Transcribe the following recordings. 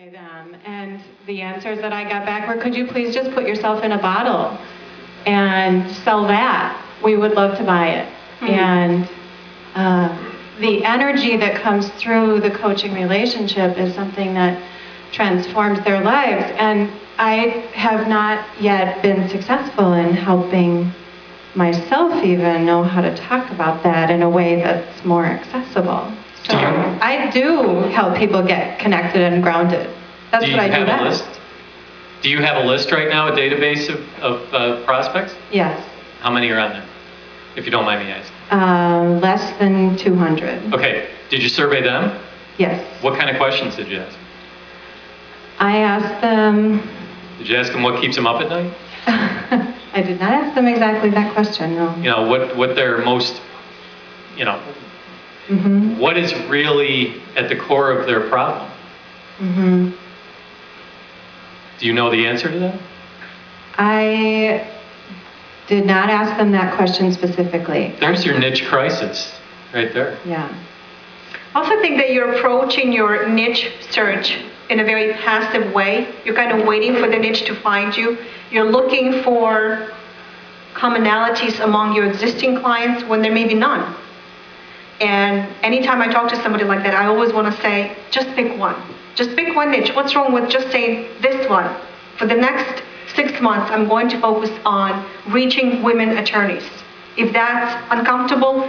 by them. And the answers that I got back were, could you please just put yourself in a bottle and sell that? We would love to buy it. And the energy that comes through the coaching relationship is something that transforms their lives. And I have not yet been successful in helping myself even know how to talk about that in a way that's more accessible. So I do help people get connected and grounded. That's what I do best. Do you have a list right now, a database of prospects? Yes. How many are on there, if you don't mind me asking? Less than 200. Okay. Did you survey them? Yes. What kind of questions did you ask? I asked them... Did you ask them what keeps them up at night? I did not ask them exactly that question, no. You know, what they're most, you know, what is really at the core of their problem? Do you know the answer to that? I did not ask them that question specifically. There's your niche crisis, right there. Yeah. I also think that you're approaching your niche search in a very passive way. You're kind of waiting for the niche to find you. You're looking for commonalities among your existing clients when there may be none. And anytime I talk to somebody like that, I always want to say, just pick one. Just pick one niche. What's wrong with just saying this one? For the next 6 months, I'm going to focus on reaching women attorneys. If that's uncomfortable,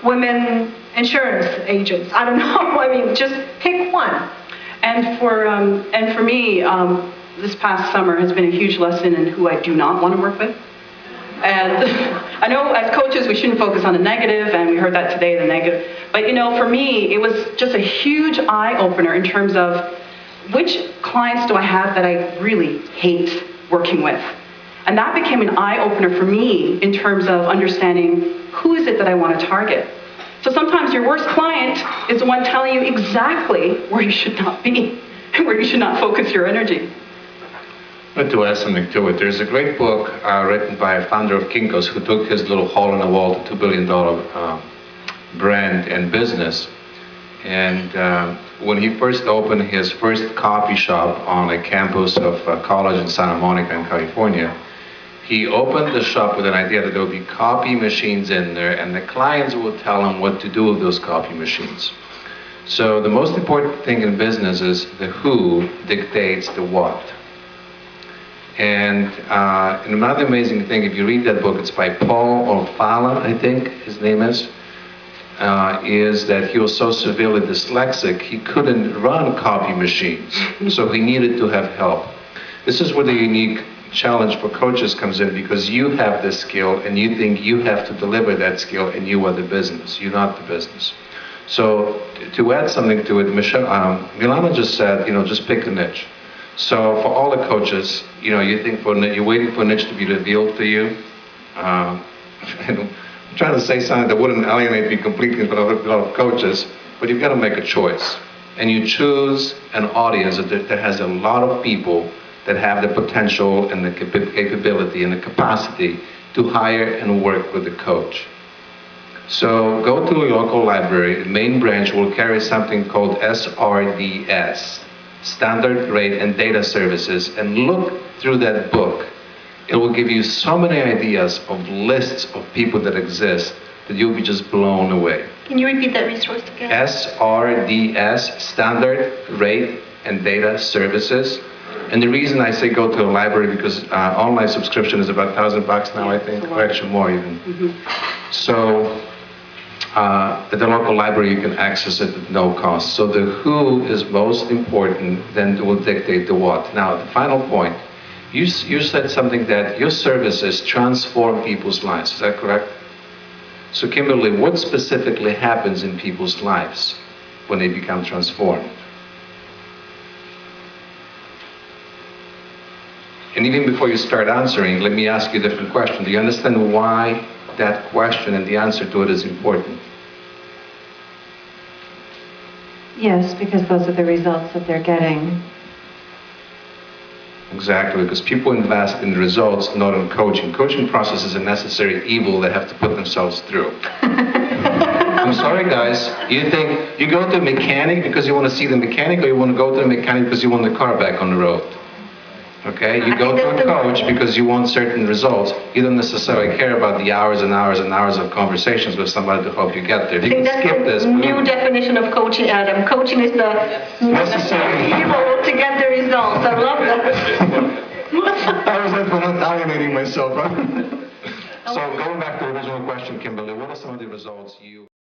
women insurance agents, I don't know. I mean, just pick one. And for me, this past summer has been a huge lesson in who I do not want to work with. And I know as coaches we shouldn't focus on the negative, and we heard that today, the negative. But you know, for me, it was just a huge eye-opener in terms of which clients do I have that I really hate working with. And that became an eye-opener for me in terms of understanding who is it that I want to target. So sometimes your worst client is the one telling you exactly where you should not be, where you should not focus your energy. I'd like to add something to it. There's a great book written by a founder of Kinko's who took his little hole in the wall to $2 billion brand and business. And when he first opened his first coffee shop on a campus of a college in Santa Monica in California, he opened the shop with an idea that there would be coffee machines in there, and the clients would tell him what to do with those coffee machines. So the most important thing in business is the who dictates the what. And another amazing thing, if you read that book, it's by Paul Orfala, I think his name is that he was so severely dyslexic, he couldn't run coffee machines, so he needed to have help. This is where the unique challenge for coaches comes in, because you have this skill and you think you have to deliver that skill, and you are the business, you're not the business. So to add something to it, Milana just said, you know, just pick a niche. So for all the coaches, you know, you're waiting for a niche to be revealed to you. I'm trying to say something that wouldn't alienate me completely from a lot of coaches, but you've got to make a choice. And you choose an audience that has a lot of people that have the potential and the capability and the capacity to hire and work with the coach. So go to your local library. The main branch will carry something called SRDS, Standard Rate and Data Services, and look through that book. It will give you so many ideas of lists of people that exist that you'll be just blown away. Can you repeat that resource again? SRDS, Standard Rate and Data Services. And the reason I say go to a library, because online subscription is about $1,000 now, I think, or actually more even. So at the local library you can access it at no cost. So the who is most important, then it will dictate the what. Now the final point, you said something that your services transform people's lives, is that correct? So Kimberly, what specifically happens in people's lives when they become transformed? And even before you start answering, let me ask you a different question. Do you understand why that question and the answer to it is important? Yes, because those are the results that they're getting. Exactly, because people invest in results, not in coaching. Coaching process is a necessary evil they have to put themselves through. I'm sorry, guys. You think you go to a mechanic because you want to see the mechanic, or you want to go to the mechanic because you want the car back on the road? Okay? You go to a coach because you want certain results. You don't necessarily care about the hours and hours and hours of conversations with somebody to help you get there. I You think can that's skip this. the new definition of coaching, Adam. Coaching is the Necessary. evil to get the results. I love that. That was it for not alienating myself. Huh? So going back to the original question, Kimberly, what are some of the results you